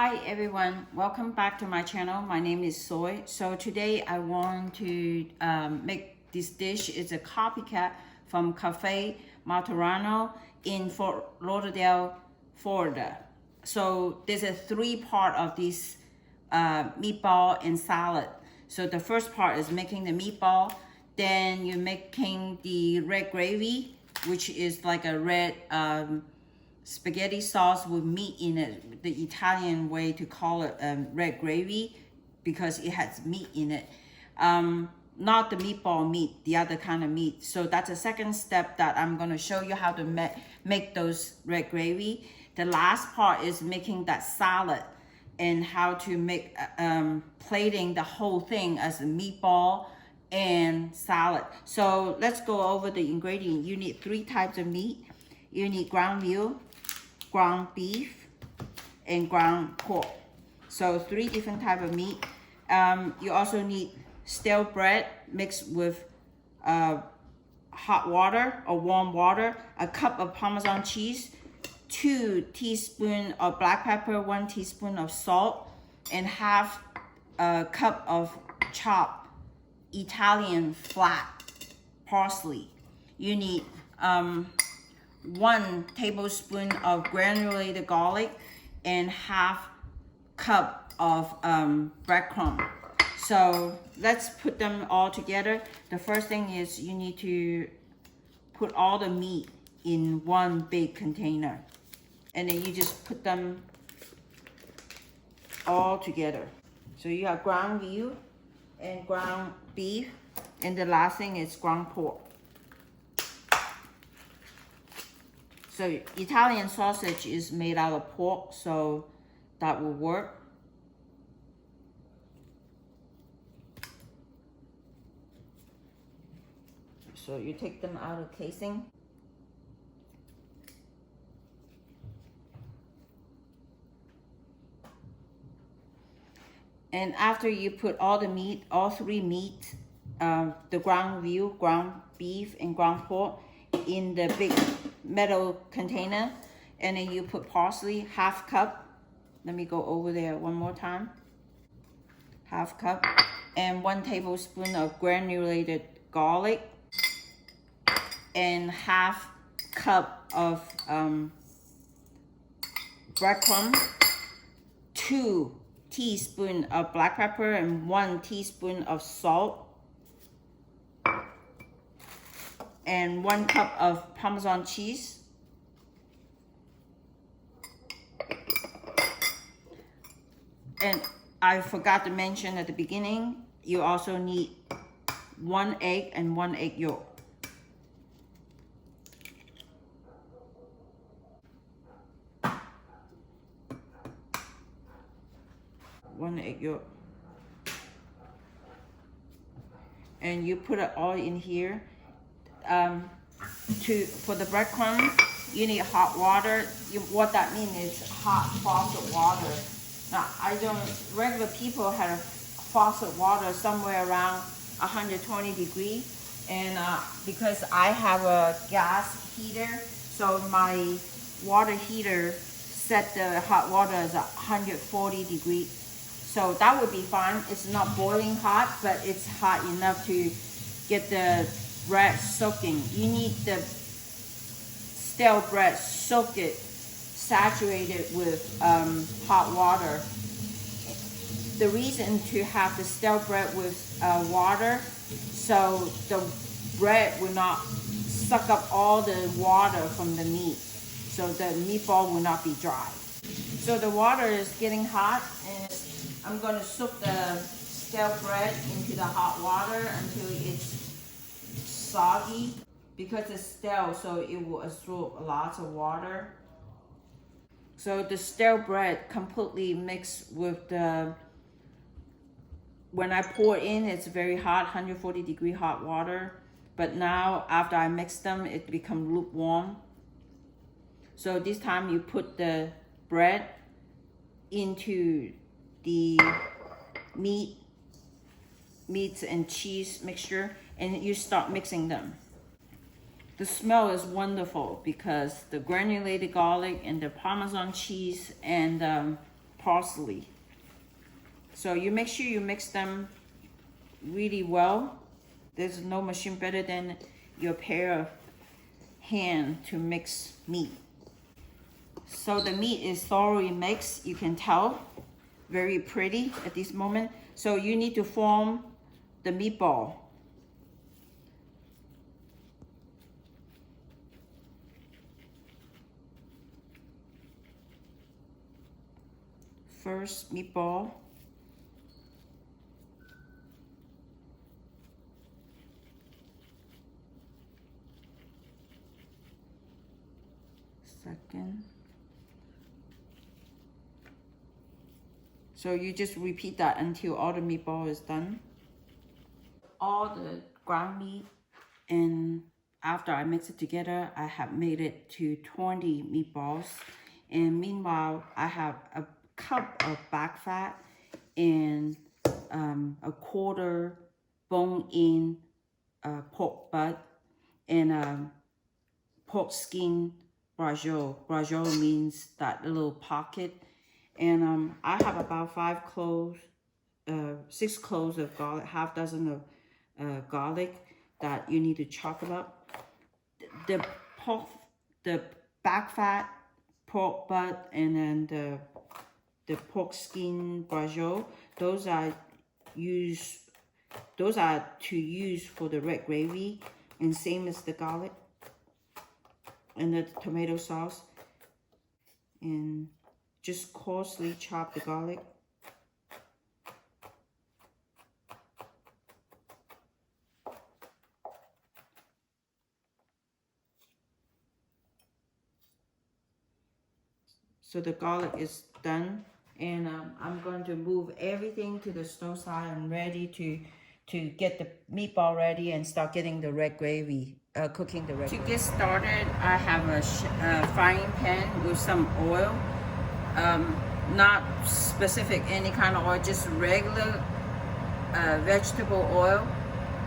Hi everyone, welcome back to my channel. My name is Soy. So today I want to make this dish. It's a copycat from Cafe Martorano in Fort Lauderdale, Florida. So there's a three-part of this meatball and salad. So the first part is making the meatball. Then you're making the red gravy, which is like a red spaghetti sauce with meat in it, the Italian way to call it red gravy because it has meat in it. Not the meatball meat, the other kind of meat. So that's the second step that I'm going to show you how to make those red gravy. The last part is making that salad and how to make plating the whole thing as a meatball and salad. So let's go over the ingredients. You need 3 types of meat. You need ground veal, ground beef, and ground pork. So 3 different types of meat. You also need stale bread mixed with hot water or warm water, a cup of Parmesan cheese, 2 teaspoons of black pepper, 1 teaspoon of salt, and half a cup of chopped Italian flat parsley. You need 1 tablespoon of granulated garlic and half cup of breadcrumb. So let's put them all together. The first thing is you need to put all the meat in 1 big container, and then you just put them all together. So you have ground veal and ground beef, and the last thing is ground pork. So Italian sausage is made out of pork, so that will work. So you take them out of casing. And after you put all the meat, all 3 meat, the ground veal, ground beef, and ground pork in the big metal container, and then you put parsley, half cup. Let me go over there one more time. Half cup, and 1 tablespoon of granulated garlic, and half cup of breadcrumb, 2 teaspoons of black pepper, and 1 teaspoon of salt, and 1 cup of Parmesan cheese, and I forgot to mention at the beginning, you also need 1 egg and 1 egg yolk. One egg yolk. And you put it all in here. For the breadcrumbs, you need hot water. What that means is hot faucet water. Now, regular people have faucet water somewhere around 120 degrees. And because I have a gas heater, so my water heater set the hot water as 140 degrees. So that would be fine. It's not boiling hot, but it's hot enough to get the bread soaking. You need the stale bread soaked it, saturated with hot water. The reason to have the stale bread with water, so the bread will not suck up all the water from the meat, so the meatball will not be dry. So the water is getting hot, and I'm going to soak the stale bread into the hot water until it's soggy, because it's stale, so it will absorb lots of water. So the stale bread completely mixed with when I pour in, it's very hot, 140 degree hot water. But now after I mix them, it becomes lukewarm. So this time you put the bread into the meats and cheese mixture, and you start mixing them. The smell is wonderful because the granulated garlic and the Parmesan cheese and parsley. So you make sure you mix them really well. There's no machine better than your pair of hand to mix meat. So the meat is thoroughly mixed. You can tell, very pretty at this moment. So you need to form the meatball. First meatball. Second. So you just repeat that until all the meatball is done. All the ground meat, and after I mix it together, I have made it to 20 meatballs. And meanwhile, I have a cup of back fat and a quarter bone-in pork butt and pork skin braciola. Braciola means that little pocket. And I have about 6 cloves of garlic, half dozen of garlic that you need to chop it up. The back fat, pork butt, and then the pork skin braciola, those are to use for the red gravy, and same as the garlic and the tomato sauce. And just coarsely chop the garlic. So the garlic is done, and I'm going to move everything to the stove side. I'm ready to get the meatball ready and start getting the red gravy, cooking the red gravy. To get started, I have a frying pan with some oil. Not specific any kind of oil, just regular vegetable oil.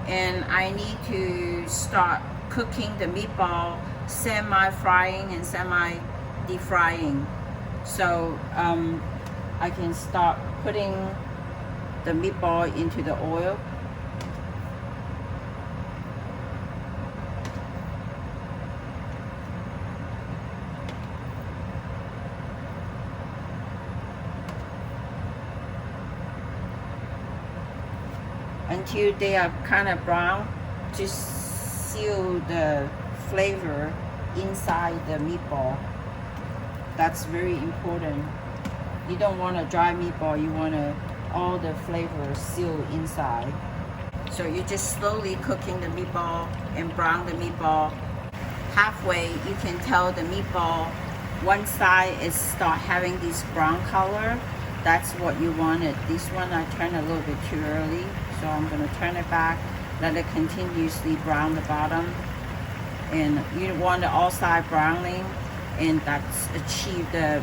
And I need to start cooking the meatball, semi-frying and semi-deep-frying. So I can start putting the meatball into the oil. Until they are kind of brown, to seal the flavor inside the meatball. That's very important. You don't want a dry meatball, you want all the flavors sealed inside. So you're just slowly cooking the meatball and brown the meatball. Halfway, you can tell the meatball, one side is start having this brown color. That's what you wanted. This one I turned a little bit too early, so I'm gonna turn it back, let it continuously brown the bottom. And you want the all side browning, and that's achieve the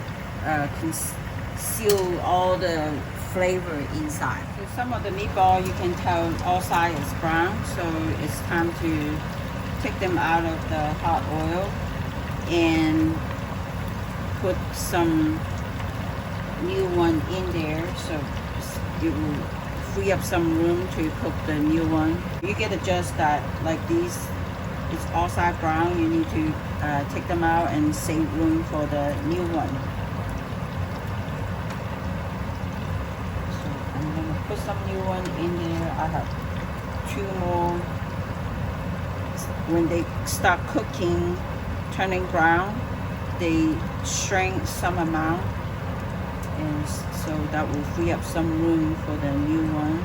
seal all the flavor inside. So some of the meatball you can tell all side is brown, so it's time to take them out of the hot oil and put some new one in there, so it will free up some room to cook the new one. You get adjust that like these. It's all side brown. You need to take them out and save room for the new one. So I'm gonna put some new one in there. I have 2 more. When they start cooking, turning brown, they shrink some amount, and so that will free up some room for the new one.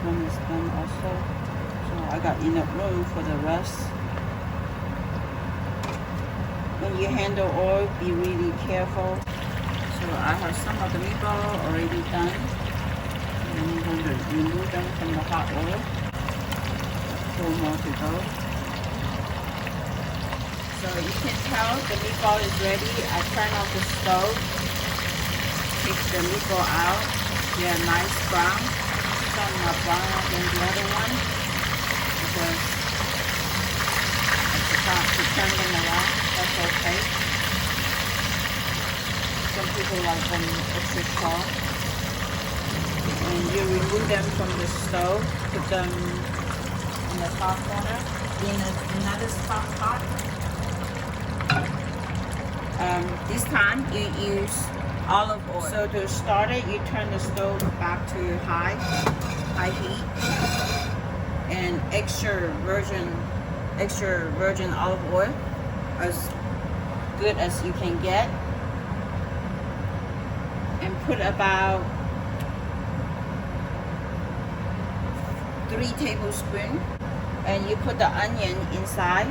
One is done also, so I got enough room for the rest. When you handle oil, be really careful. So I have some of the meatball already done, and I'm going to remove them from the hot oil. 4 more to go. So you can tell the meatball is ready. I turn off the stove, take the meatball out. They're nice brown. some browner than the other one because I forgot to turn them around. That's okay. Some people like them extra soft. And you remove them from the stove, put them in the top corner in another stock pot. This time you use olive oil. So to start it, you turn the stove back to high heat, and extra virgin olive oil, as good as you can get, and put about 3 tablespoons, and you put the onion inside,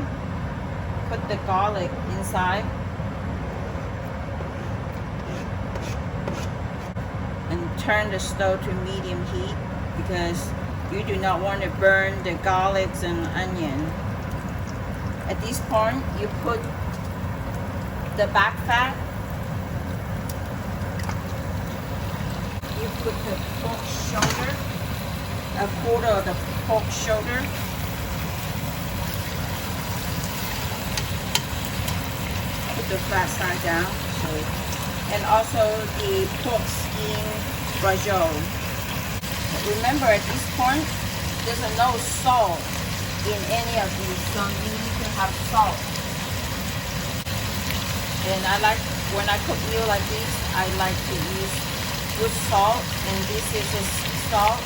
put the garlic inside, and turn the stove to medium heat because you do not want to burn the garlics and onion. At this point, you put the back fat, you put the pork shoulder, a quarter of the pork shoulder, put the fat side down, and also the pork skin braciola. Remember, at this point, there's no salt in any of these, so you need to have salt. And I like, when I cook meal like this, I like to use good salt, and this is a salt.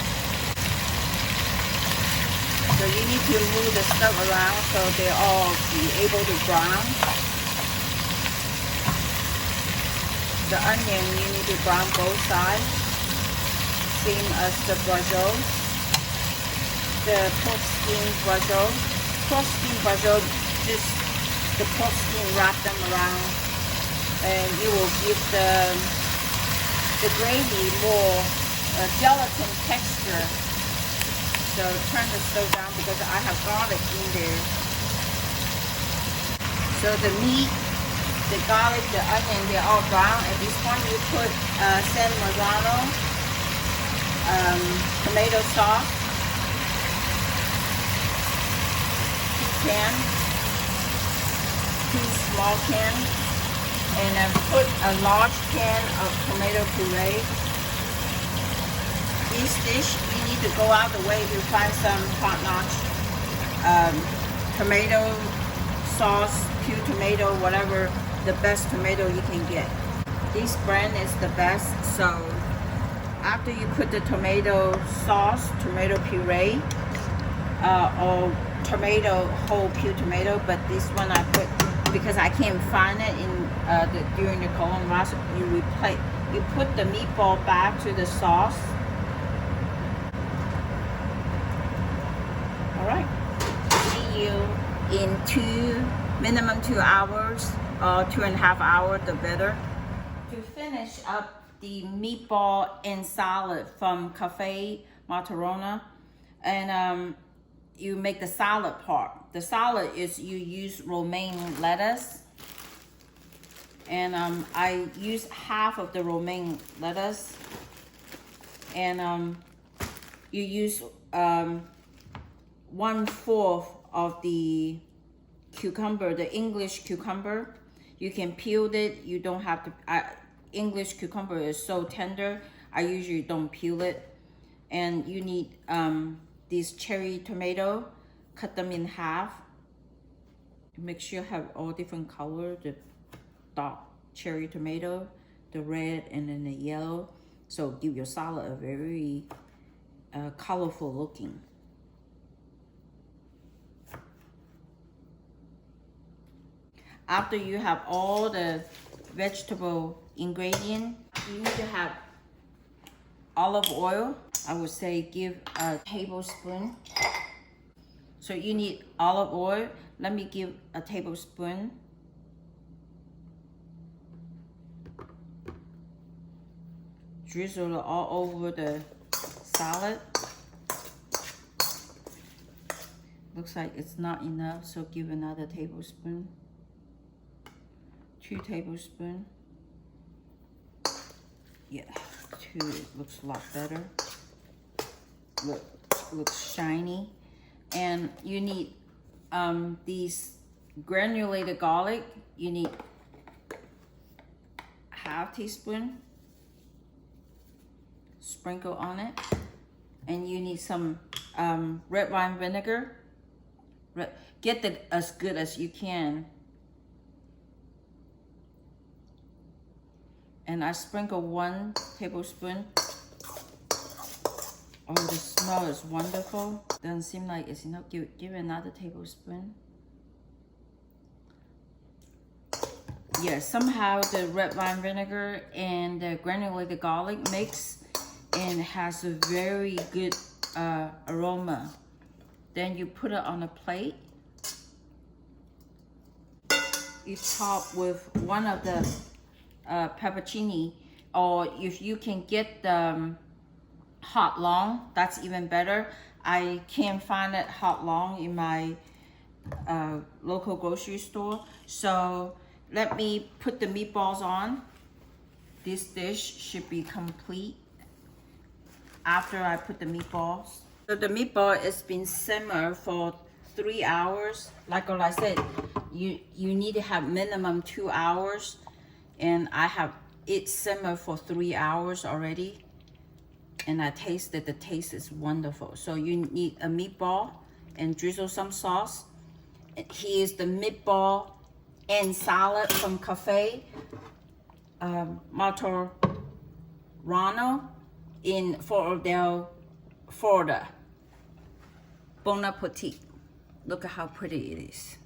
So you need to move the stuff around so they all be able to brown. The onion, you need to brown both sides, same as the braciola. The pork skin braciola. Pork skin braciola, just the pork skin, wrap them around, and you will give the gravy more gelatin texture. So turn the stove down because I have garlic in there. So the meat, the garlic, the onion, they're all brown. At this point, you put San Martorano tomato sauce, 2 cans, 2 small cans, and then put a large can of tomato puree. This dish, you need to go out the way to find some top-notch tomato sauce, pure tomato, whatever the best tomato you can get. This brand is the best. So after you put the tomato sauce, tomato puree, or tomato, whole pure tomato, but this one I put because I can't find it in during the colon wash. You put the meatball back to the sauce. All right. See you in minimum 2 hours, or 2.5 hours, the better. To finish up the meatball and salad from Cafe Martorano, and you make the salad part. The salad is you use romaine lettuce, and I use half of the romaine lettuce, and you use 1/4 of the cucumber, the English cucumber. You can peel it. You don't have to. English cucumber is so tender. I usually don't peel it. And you need these cherry tomato. Cut them in half. Make sure you have all different color. The dark cherry tomato, the red, and then the yellow. So give your salad a very colorful looking. After you have all the vegetable ingredient, you need to have olive oil. I would say give a tablespoon. So you need olive oil. Let me give a tablespoon. Drizzle it all over the salad. Looks like it's not enough, so give another tablespoon. 2 tablespoons. Yeah, 2 looks a lot better. looks shiny. And you need these granulated garlic. You need half teaspoon, sprinkle on it. And you need some red wine vinegar. Get it as good as you can. And I sprinkle 1 tablespoon. Oh, the smell is wonderful. Doesn't seem like it's enough. Give another tablespoon. Yeah, somehow the red wine vinegar and the granulated garlic mix and has a very good aroma. Then you put it on a plate. You top with one of the pepperoni, or if you can get the hot long, that's even better. I can't find it hot long in my local grocery store. So let me put the meatballs on. This dish should be complete after I put the meatballs. So the meatball has been simmered for 3 hours. Like I said, you need to have minimum 2 hours, and I have it simmered for 3 hours already, and I tasted the taste is wonderful. So you need a meatball and drizzle some sauce. Here's the meatball and salad from Cafe Martorano in Lauderdale, Florida. Bon appetit. Look at how pretty it is.